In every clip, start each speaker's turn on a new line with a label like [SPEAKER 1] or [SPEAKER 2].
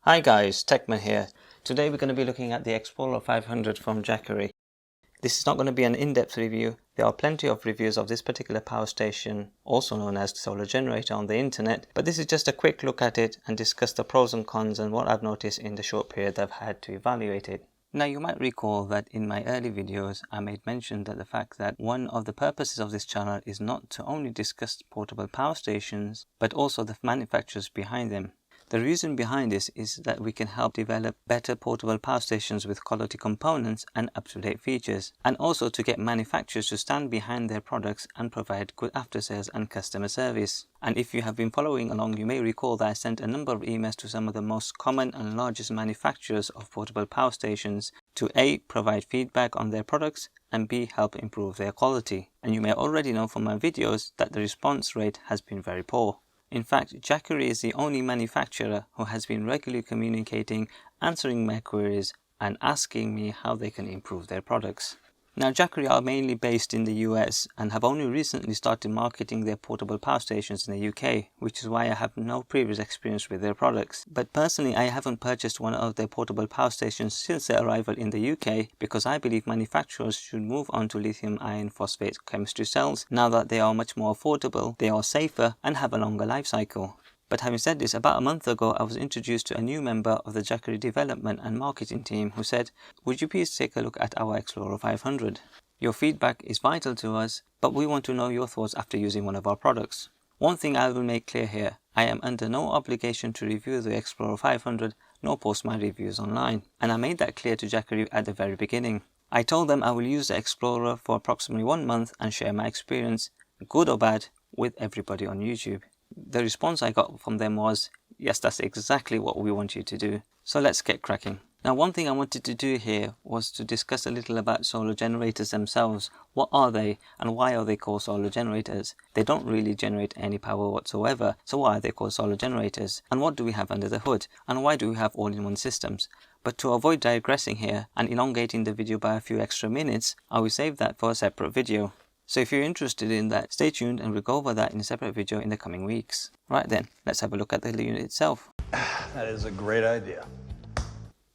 [SPEAKER 1] Hi guys, Techman here. Today we're going to be looking at the Explorer 500 from Jackery. This is not going to be an in-depth review. There are plenty of reviews of this particular power station, also known as solar generator, on the internet, but this is just a quick look at it and discuss the pros and cons and what I've noticed in the short period I've had to evaluate it. Now you might recall that in my early videos I made mention that the fact that one of the purposes of this channel is not to only discuss portable power stations but also the manufacturers behind them. The reason behind this is that we can help develop better portable power stations with quality components and up-to-date features, and also to get manufacturers to stand behind their products and provide good after-sales and customer service. And if you have been following along, you may recall that I sent a number of emails to some of the most common and largest manufacturers of portable power stations to A, provide feedback on their products, and B, help improve their quality. And you may already know from my videos that the response rate has been very poor. In fact, Jackery is the only manufacturer who has been regularly communicating, answering my queries, and asking me how they can improve their products. Now, Jackery are mainly based in the US and have only recently started marketing their portable power stations in the UK, which is why I have no previous experience with their products. But personally, I haven't purchased one of their portable power stations since their arrival in the UK because I believe manufacturers should move on to lithium iron phosphate chemistry cells now that they are much more affordable, they are safer, and have a longer life cycle. But having said this, about a month ago I was introduced to a new member of the Jackery development and marketing team who said, "Would you please take a look at our Explorer 500? Your feedback is vital to us, but we want to know your thoughts after using one of our products." One thing I will make clear here, I am under no obligation to review the Explorer 500 nor post my reviews online, and I made that clear to Jackery at the very beginning. I told them I will use the Explorer for approximately 1 month and share my experience, good or bad, with everybody on YouTube. The response I got from them was, yes, that's exactly what we want you to do. So let's get cracking. Now, one thing I wanted to do here was to discuss a little about solar generators themselves. What are they and why are they called solar generators? They don't really generate any power whatsoever, so why are they called solar generators? And what do we have under the hood? And why do we have all-in-one systems? But to avoid digressing here and elongating the video by a few extra minutes, I will save that for a separate video. So if you're interested in that, stay tuned and we'll go over that in a separate video in the coming weeks. Right then, let's have a look at the unit itself.
[SPEAKER 2] That is a great idea.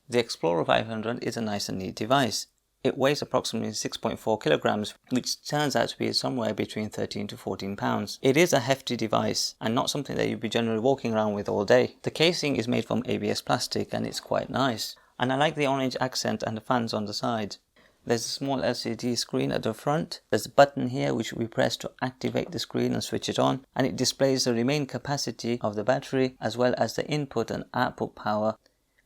[SPEAKER 1] The Explorer 500 is a nice and neat device. It weighs approximately 6.4 kilograms, which turns out to be somewhere between 13 to 14 pounds. It is a hefty device and not something that you'd be generally walking around with all day. The casing is made from ABS plastic and it's quite nice. And I like the orange accent and the fans on the side. There's a small LCD screen at the front. There's a button here which we press to activate the screen and switch it on, and it displays the remaining capacity of the battery as well as the input and output power,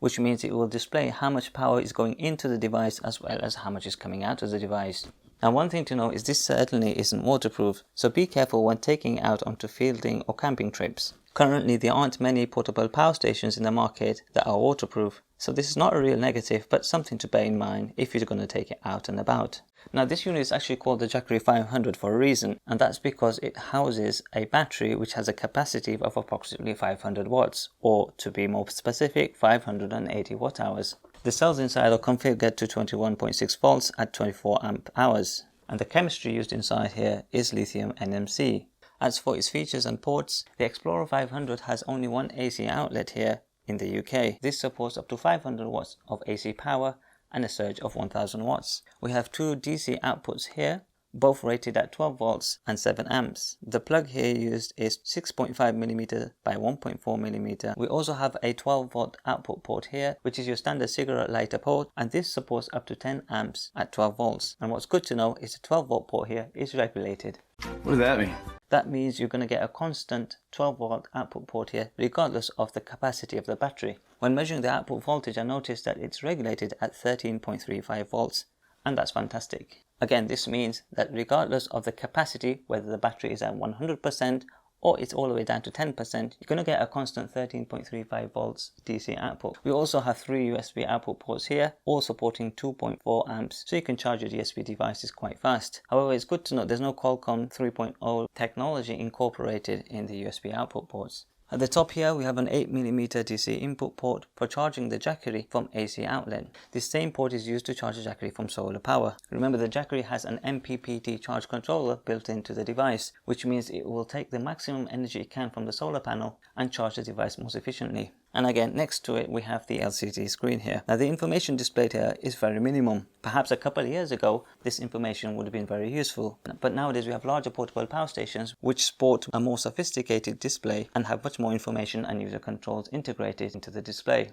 [SPEAKER 1] which means it will display how much power is going into the device as well as how much is coming out of the device. Now, one thing to know is this certainly isn't waterproof, so be careful when taking it out onto fielding or camping trips. Currently, there aren't many portable power stations in the market that are waterproof, so this is not a real negative, but something to bear in mind if you're going to take it out and about. Now, this unit is actually called the Jackery 500 for a reason, and that's because it houses a battery which has a capacity of approximately 500 watts, or to be more specific, 580 watt hours. The cells inside are configured to 21.6 volts at 24 amp hours, and the chemistry used inside here is lithium NMC. As for its features and ports, the Explorer 500 has only one AC outlet here in the UK. This supports up to 500 watts of AC power and a surge of 1000 watts. We have two DC outputs here, both rated at 12 volts and 7 amps. The plug here used is 6.5mm by 1.4mm. We also have a 12 volt output port here, which is your standard cigarette lighter port, and this supports up to 10 amps at 12 volts. And what's good to know is the 12 volt port here is regulated.
[SPEAKER 2] What does that mean?
[SPEAKER 1] That means you're going to get a constant 12 volt output port here regardless of the capacity of the battery. When measuring the output voltage, I noticed that it's regulated at 13.35 volts, and that's fantastic. Again, this means that regardless of the capacity, whether the battery is at 100% or it's all the way down to 10%, you're going to get a constant 13.35 volts DC output. We also have 3 USB output ports here, all supporting 2.4 amps, so you can charge your USB devices quite fast. However, it's good to note there's no Qualcomm 3.0 technology incorporated in the USB output ports. At the top here we have an 8mm DC input port for charging the Jackery from AC outlet. This same port is used to charge the Jackery from solar power. Remember, the Jackery has an MPPT charge controller built into the device, which means it will take the maximum energy it can from the solar panel and charge the device most efficiently. And again, next to it, we have the LCD screen here. Now, the information displayed here is very minimum. Perhaps a couple of years ago, this information would have been very useful. But nowadays, we have larger portable power stations which sport a more sophisticated display and have much more information and user controls integrated into the display.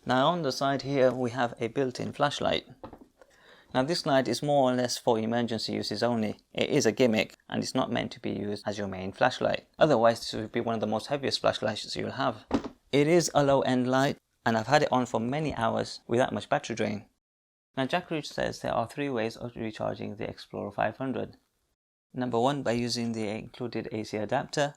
[SPEAKER 1] Now, on the side here, we have a built-in flashlight. Now, this light is more or less for emergency uses only. It is a gimmick and it's not meant to be used as your main flashlight. Otherwise, this would be one of the most heaviest flashlights you'll have. It is a low-end light and I've had it on for many hours without much battery drain. Now, Jackery says there are 3 ways of recharging the Explorer 500. Number 1, by using the included AC adapter.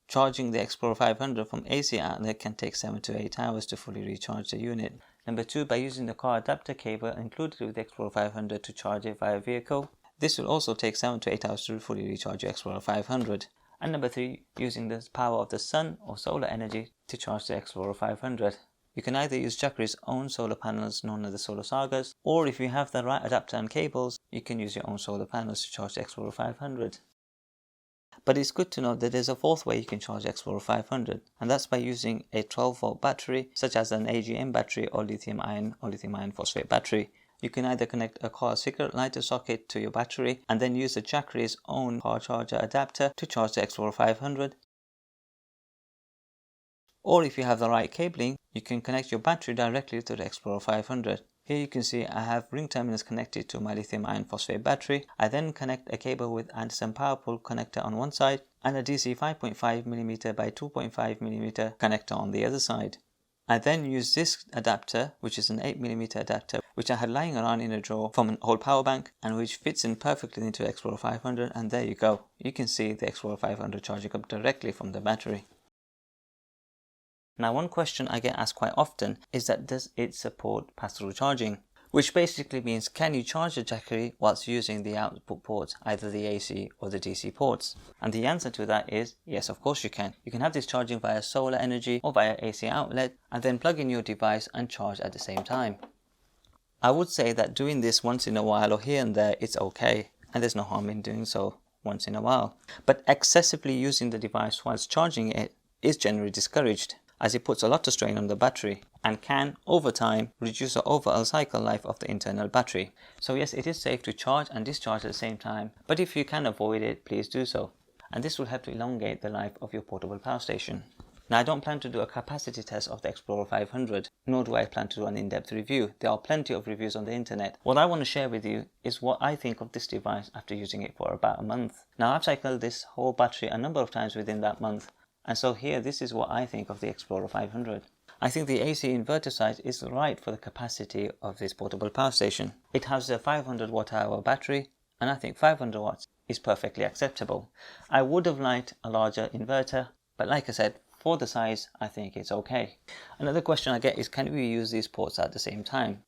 [SPEAKER 1] Charging the Explorer 500 from AC outlet can take 7 to 8 hours to fully recharge the unit. Number 2, by using the car adapter cable included with the Explorer 500 to charge it via vehicle. This will also take 7 to 8 hours to fully recharge your Explorer 500. And number 3, using the power of the sun or solar energy to charge the Explorer 500. You can either use Jackery's own solar panels known as the Solar Sagas, or if you have the right adapter and cables, you can use your own solar panels to charge the Explorer 500. But it's good to know that there's a 4th way you can charge the Explorer 500, and that's by using a 12-volt battery, such as an AGM battery or lithium ion phosphate battery. You can either connect a car cigarette lighter socket to your battery and then use the Jackery's own car charger adapter to charge the Explorer 500. Or if you have the right cabling, you can connect your battery directly to the Explorer 500. Here you can see I have ring terminals connected to my lithium ion phosphate battery. I then connect a cable with Anderson power pole connector on one side and a DC 5.5mm by 2.5mm connector on the other side. I then use this adapter, which is an 8mm adapter, which I had lying around in a drawer from an old power bank and which fits in perfectly into Explorer 500, and there you go. You can see the Explorer 500 charging up directly from the battery. Now, one question I get asked quite often is that does it support pass-through charging? Which basically means, can you charge the Jackery whilst using the output ports, either the AC or the DC ports? And the answer to that is yes, of course you can. You can have this charging via solar energy or via AC outlet and then plug in your device and charge at the same time. I would say that doing this once in a while or here and there, it's okay, and there's no harm in doing so once in a while. But excessively using the device whilst charging it is generally discouraged, as it puts a lot of strain on the battery and can, over time, reduce the overall cycle life of the internal battery. So yes, it is safe to charge and discharge at the same time, but if you can avoid it, please do so. And this will help to elongate the life of your portable power station. Now, I don't plan to do a capacity test of the Explorer 500, nor do I plan to do an in-depth review. There are plenty of reviews on the internet. What I want to share with you is what I think of this device after using it for about a month. Now, I've cycled this whole battery a number of times within that month, and so here, this is what I think of the Explorer 500. I think the AC inverter size is right for the capacity of this portable power station. It has a 500 watt-hour battery, and I think 500 watts is perfectly acceptable. I would have liked a larger inverter, but like I said, for the size, I think it's okay. Another question I get is, can we use these ports at the same time?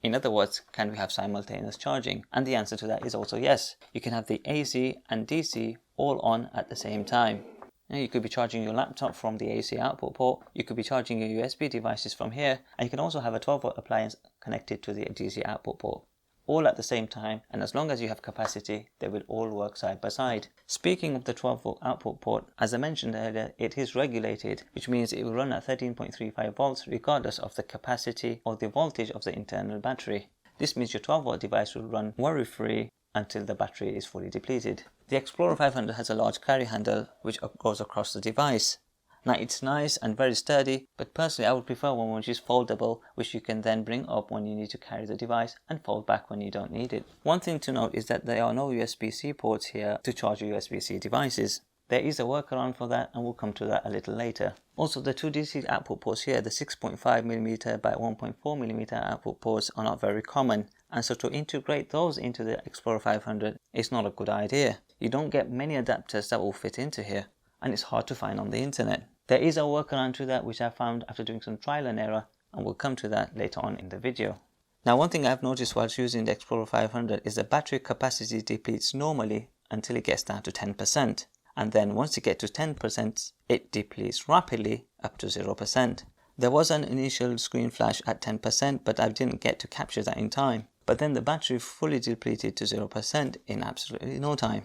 [SPEAKER 1] In other words, can we have simultaneous charging? And the answer to that is also yes. You can have the AC and DC all on at the same time. You could be charging your laptop from the AC output port, you could be charging your USB devices from here, and you can also have a 12-volt appliance connected to the DC output port. All at the same time, and as long as you have capacity, they will all work side by side. Speaking of the 12-volt output port, as I mentioned earlier, it is regulated, which means it will run at 13.35 volts regardless of the capacity or the voltage of the internal battery. This means your 12-volt device will run worry-free until the battery is fully depleted. The Explorer 500 has a large carry handle which goes across the device. Now, it's nice and very sturdy, but personally I would prefer one which is foldable, which you can then bring up when you need to carry the device and fold back when you don't need it. One thing to note is that there are no USB-C ports here to charge your USB-C devices. There is a workaround for that, and we'll come to that a little later. Also, the two DC output ports here, the 6.5mm by 1.4mm output ports, are not very common, and so to integrate those into the Explorer 500 is not a good idea. You don't get many adapters that will fit into here, and it's hard to find on the internet. There is a workaround to that which I found after doing some trial and error, and we'll come to that later on in the video. Now, one thing I've noticed whilst using the Explorer 500 is the battery capacity depletes normally until it gets down to 10%. And then once you get to 10%, it depletes rapidly up to 0%. There was an initial screen flash at 10%, but I didn't get to capture that in time. But then the battery fully depleted to 0% in absolutely no time.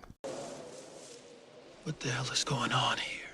[SPEAKER 3] What the hell is going on here?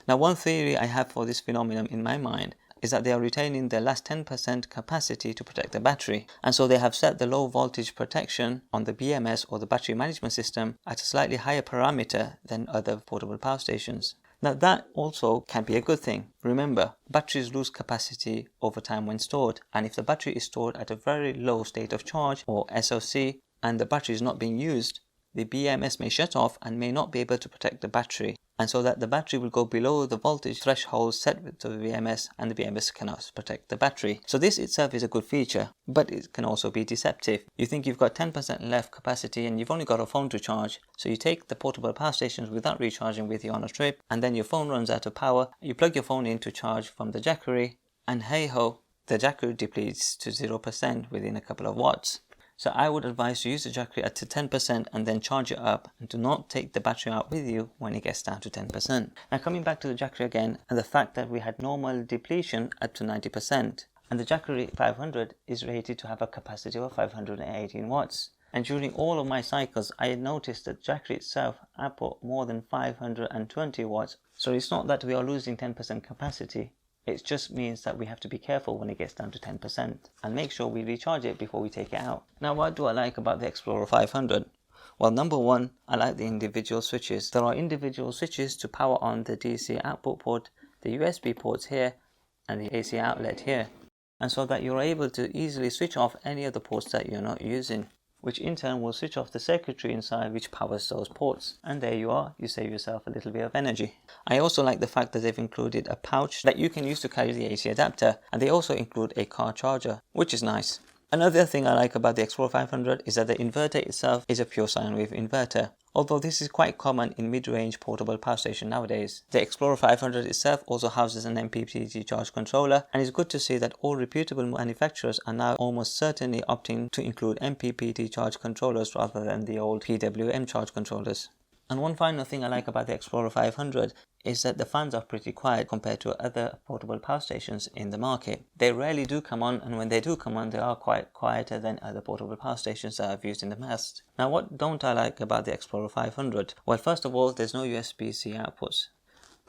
[SPEAKER 1] Now, one theory I have for this phenomenon in my mind is that they are retaining their last 10% capacity to protect the battery. And so they have set the low voltage protection on the BMS or the battery management system at a slightly higher parameter than other portable power stations. Now that also can be a good thing. Remember, batteries lose capacity over time when stored, and if the battery is stored at a very low state of charge or SOC and the battery is not being used, the BMS may shut off and may not be able to protect the battery, and so that the battery will go below the voltage threshold set with the BMS, and the BMS cannot protect the battery. So this itself is a good feature, but it can also be deceptive. You think you've got 10% left capacity and you've only got a phone to charge, so you take the portable power stations without recharging with you on a trip, and then your phone runs out of power, you plug your phone in to charge from the Jackery, and hey ho, the Jackery depletes to 0% within a couple of watts. So I would advise to use the Jackery at to 10% and then charge it up, and do not take the battery out with you when it gets down to 10%. Now coming back to the Jackery again, and the fact that we had normal depletion up to 90%, and the Jackery 500 is rated to have a capacity of 518 watts. And during all of my cycles, I had noticed that Jackery itself output more than 520 watts. So it's not that we are losing 10% capacity. It just means that we have to be careful when it gets down to 10% and make sure we recharge it before we take it out. Now, what do I like about the Explorer 500? Well, number one, I like the individual switches. There are individual switches to power on the DC output port, the USB ports here, and the AC outlet here. And so that you're able to easily switch off any of the ports that you're not using, which in turn will switch off the circuitry inside which powers those ports. And there you are, you save yourself a little bit of energy. I also like the fact that they've included a pouch that you can use to carry the AC adapter, and they also include a car charger, which is nice. Another thing I like about the Explorer 500 is that the inverter itself is a pure sine wave inverter. Although this is quite common in mid-range portable power station nowadays. The Explorer 500 itself also houses an MPPT charge controller, and it's good to see that all reputable manufacturers are now almost certainly opting to include MPPT charge controllers rather than the old PWM charge controllers. And one final thing I like about the Explorer 500 is that the fans are pretty quiet compared to other portable power stations in the market. They rarely do come on, and when they do come on, they are quite quieter than other portable power stations that I've used in the past. Now, what don't I like about the Explorer 500? Well, first of all, there's no USB-C outputs.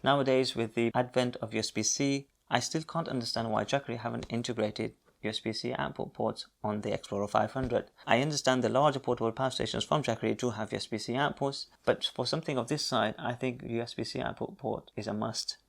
[SPEAKER 1] Nowadays, with the advent of USB-C, I still can't understand why Jackery haven't integrated USB-C output ports on the Explorer 500. I understand the larger portable power stations from Jackery do have USB-C outputs, but for something of this side, I think USB-C output port is a must.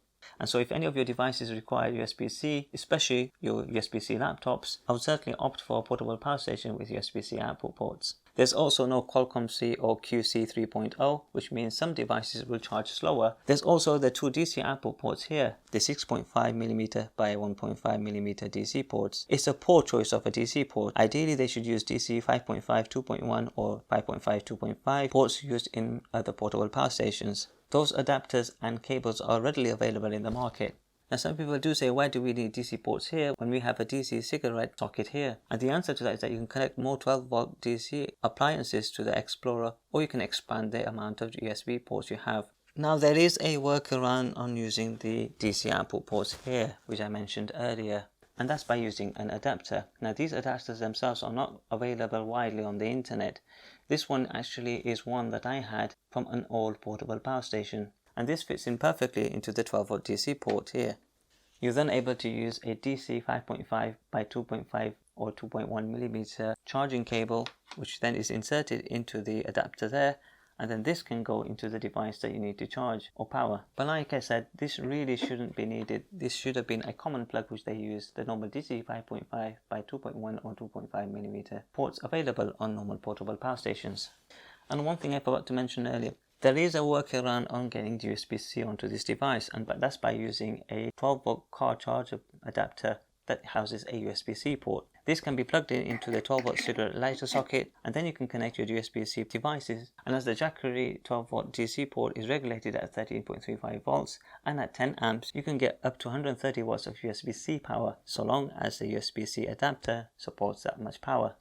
[SPEAKER 1] And so if any of your devices require USB-C, especially your USB-C laptops, I would certainly opt for a portable power station with USB-C output ports. There's also no Qualcomm C or QC 3.0, which means some devices will charge slower. There's also the two DC output ports here, the 6.5mm by 1.5mm DC ports. It's a poor choice of a DC port. Ideally, they should use DC 5.5 2.1 or 5.5 2.5 ports used in other portable power stations. Those adapters and cables are readily available in the market. Now some people do say, why do we need DC ports here when we have a DC cigarette socket here? And the answer to that is that you can connect more 12-volt DC appliances to the Explorer, or you can expand the amount of USB ports you have. Now there is a workaround on using the DC output ports here, which I mentioned earlier, and that's by using an adapter. Now these adapters themselves are not available widely on the internet. This one actually is one that I had from an old portable power station, and this fits in perfectly into the 12-volt DC port here. You're then able to use a DC 5.5 by 2.5 or 2.1mm charging cable, which then is inserted into the adapter there, and then this can go into the device that you need to charge or power. But like I said, this really shouldn't be needed. This should have been a common plug which they use, the normal DC 5.5 by 2.1 or 2.5mm ports available on normal portable power stations. And one thing I forgot to mention earlier, there is a workaround on getting USB-C onto this device, and that's by using a 12-volt car charger adapter that houses a USB-C port. This can be plugged into the 12-volt cigarette lighter socket, and then you can connect your USB-C devices. And as the Jackery 12-volt DC port is regulated at 13.35 volts and at 10 amps, you can get up to 130 watts of USB-C power, so long as the USB-C adapter supports that much power.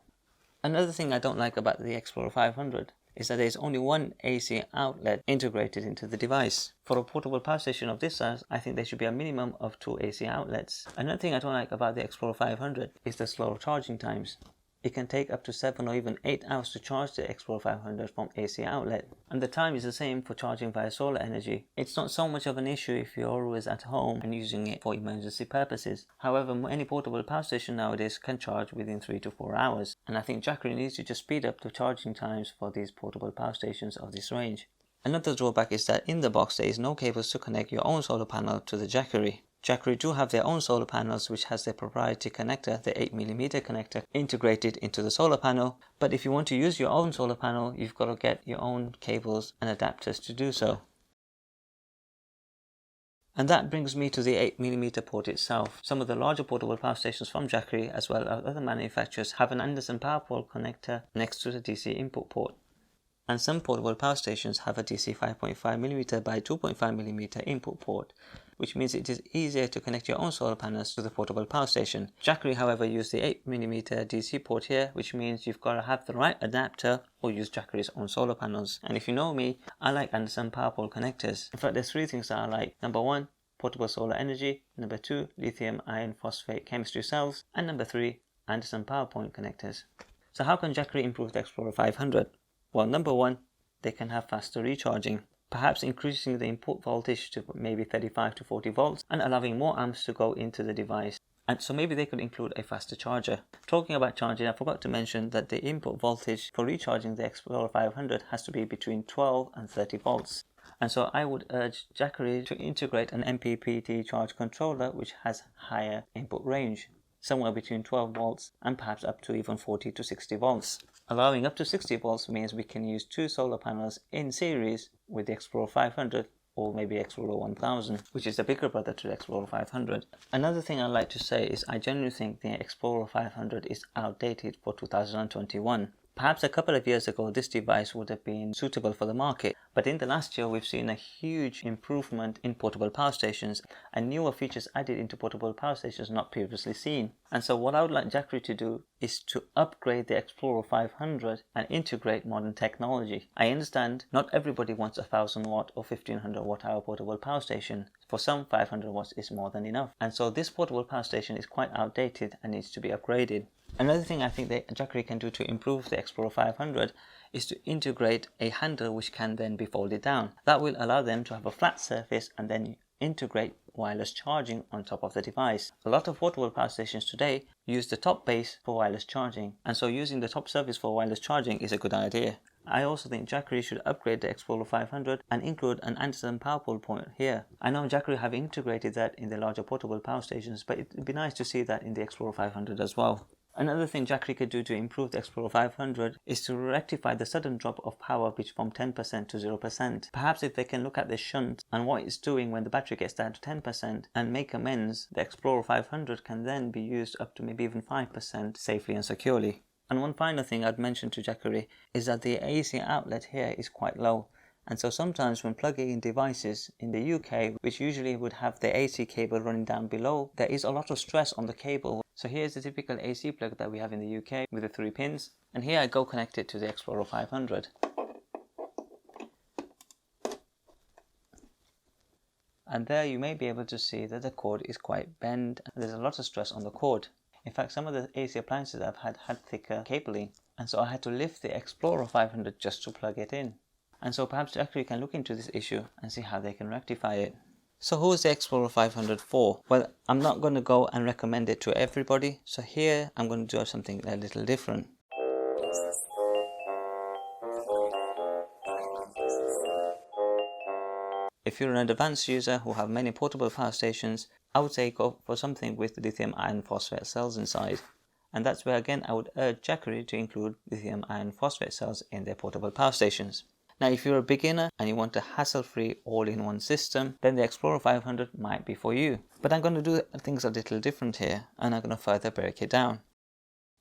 [SPEAKER 1] Another thing I don't like about the Explorer 500 is that there's only one AC outlet integrated into the device. For a portable power station of this size, I think there should be a minimum of 2 AC outlets. Another thing I don't like about the Explorer 500 is the slow charging times. it can take up to 7 or even 8 hours to charge the Explorer 500 from AC outlet. And the time is the same for charging via solar energy. It's not so much of an issue if you're always at home and using it for emergency purposes. However, any portable power station nowadays can charge within 3 to 4 hours. And I think Jackery needs to just speed up the charging times for these portable power stations of this range. Another drawback is that in the box there is no cables to connect your own solar panel to the Jackery. Jackery do have their own solar panels which has their proprietary connector, the 8mm connector, integrated into the solar panel. But if you want to use your own solar panel, you've got to get your own cables and adapters to do so. And that brings me to the 8mm port itself. Some of the larger portable power stations from Jackery as well as other manufacturers have an Anderson power pole connector next to the DC input port. And some portable power stations have a DC 5.5mm by 2.5mm input port, which means it is easier to connect your own solar panels to the portable power station. Jackery, however, use the 8mm DC port here, which means you've got to have the right adapter or use Jackery's own solar panels. And if you know me, I like Anderson power pole connectors. In fact, there's 3 things that I like. Number 1, portable solar energy. Number 2, lithium iron phosphate chemistry cells. And number 3, Anderson power point connectors. So how can Jackery improve the Explorer 500? Well, number 1, they can have faster recharging, perhaps increasing the input voltage to maybe 35 to 40 volts and allowing more amps to go into the device. And so maybe they could include a faster charger. Talking about charging, I forgot to mention that the input voltage for recharging the Explorer 500 has to be between 12 and 30 volts. And so I would urge Jackery to integrate an MPPT charge controller which has higher input range, somewhere between 12 volts and perhaps up to even 40 to 60 volts. Allowing up to 60 volts means we can use 2 solar panels in series with the Explorer 500 or maybe Explorer 1000, which is the bigger brother to the Explorer 500. Another thing I'd like to say is I genuinely think the Explorer 500 is outdated for 2021. Perhaps a couple of years ago this device would have been suitable for the market, but in the last year we've seen a huge improvement in portable power stations and newer features added into portable power stations not previously seen. And so what I would like Jackery to do is to upgrade the Explorer 500 and integrate modern technology. I understand not everybody wants a 1000 watt or 1500 watt hour portable power station. For some, 500 watts is more than enough. And so this portable power station is quite outdated and needs to be upgraded. Another thing I think that Jackery can do to improve the Explorer 500 is to integrate a handle which can then be folded down. That will allow them to have a flat surface and then integrate wireless charging on top of the device. A lot of portable power stations today use the top base for wireless charging, and so using the top surface for wireless charging is a good idea. I also think Jackery should upgrade the Explorer 500 and include an Anderson power pole point here. I know Jackery have integrated that in the larger portable power stations, but it would be nice to see that in the Explorer 500 as well. Another thing Jackery could do to improve the Explorer 500 is to rectify the sudden drop of power from 10% to 0%. Perhaps if they can look at the shunt and what it's doing when the battery gets down to 10% and make amends, the Explorer 500 can then be used up to maybe even 5% safely and securely. And one final thing I'd mention to Jackery is that the AC outlet here is quite low. And so sometimes when plugging in devices in the UK, which usually would have the AC cable running down below, there is a lot of stress on the cable. So here's the typical AC plug that we have in the UK with the 3 pins. And here I go connect it to the Explorer 500. And there you may be able to see that the cord is quite bent. There's a lot of stress on the cord. In fact, some of the AC appliances I've had thicker cabling. And so I had to lift the Explorer 500 just to plug it in. And so perhaps Jackery can look into this issue and see how they can rectify it. So who is the Explorer 500 for? Well, I'm not going to go and recommend it to everybody. So here I'm going to do something a little different. If you're an advanced user who have many portable power stations, I would say go for something with lithium iron phosphate cells inside. And that's where again I would urge Jackery to include lithium iron phosphate cells in their portable power stations. Now if you're a beginner and you want a hassle-free all-in-one system, then the Explorer 500 might be for you. But I'm going to do things a little different here and I'm going to further break it down.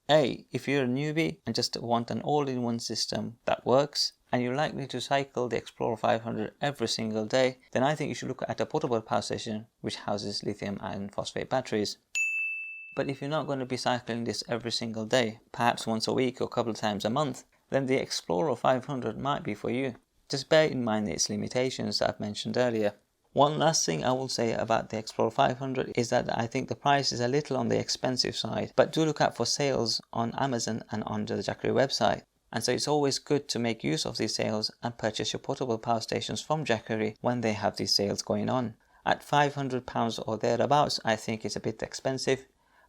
[SPEAKER 1] If you're a newbie and just want an all-in-one system that works and you're likely to cycle the Explorer 500 every single day, then I think you should look at a portable power station which houses lithium iron phosphate batteries. But if you're not going to be cycling this every single day, perhaps once a week or a couple of times a month, then the Explorer 500 might be for you. Just bear in mind its limitations that I've mentioned earlier. One last thing I will say about the Explorer 500 is that I think the price is a little on the expensive side, but do look out for sales on Amazon and on the Jackery website. And so it's always good to make use of these sales and purchase your portable power stations from Jackery when they have these sales going on. At £500 or thereabouts, I think it's a bit expensive,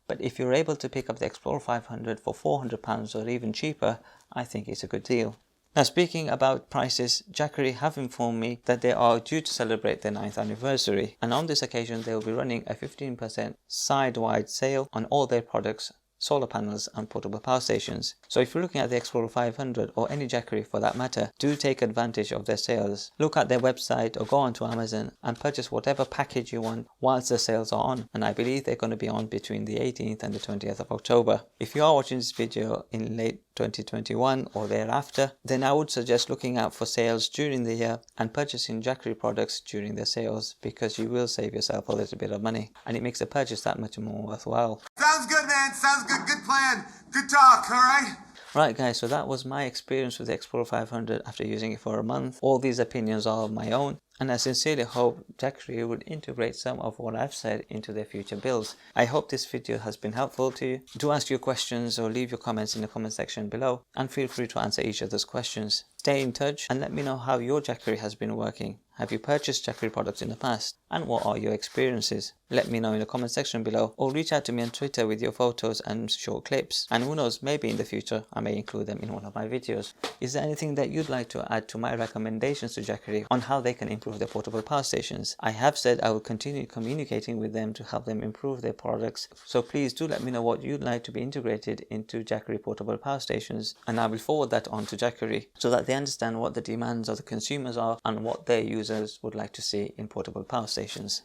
[SPEAKER 1] but if you're able to pick up the Explorer 500 for £400 or even cheaper, I think it's a good deal. Now, speaking about prices, Jackery have informed me that they are due to celebrate their 9th anniversary, and on this occasion they will be running a 15% side-wide sale on all their products, solar panels and portable power stations. So if you're looking at the Explorer 500 or any Jackery for that matter, do take advantage of their sales. Look at their website or go onto Amazon and purchase whatever package you want whilst the sales are on, and I believe they're going to be on between the 18th and the 20th of October. If you are watching this video in late 2021 or thereafter, then I would suggest looking out for sales during the year and purchasing Jackery products during their sales, because you will save yourself a little bit of money and it makes the purchase that much more worthwhile.
[SPEAKER 3] Sounds good, man. Sounds good. Good plan. Good talk, all right?
[SPEAKER 1] Right guys, so that was my experience with the Explorer 500 after using it for a month. All these opinions are of my own, and I sincerely hope Jackery would integrate some of what I've said into their future builds. I hope this video has been helpful to you. Do ask your questions or leave your comments in the comment section below, and feel free to answer each of those questions. Stay in touch and let me know how your Jackery has been working. Have you purchased Jackery products in the past? And what are your experiences? Let me know in the comment section below, or reach out to me on Twitter with your photos and short clips. And who knows, maybe in the future I may include them in one of my videos. Is there anything that you'd like to add to my recommendations to Jackery on how they can improve their portable power stations? I have said I will continue communicating with them to help them improve their products, so please do let me know what you'd like to be integrated into Jackery portable power stations, and I will forward that on to Jackery so that they understand what the demands of the consumers are and what their users would like to see in portable power stations.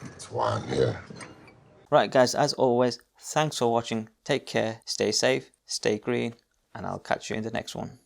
[SPEAKER 3] That's why I'm here.
[SPEAKER 1] Right guys, as always, thanks for watching, take care, stay safe, stay green, and I'll catch you in the next one.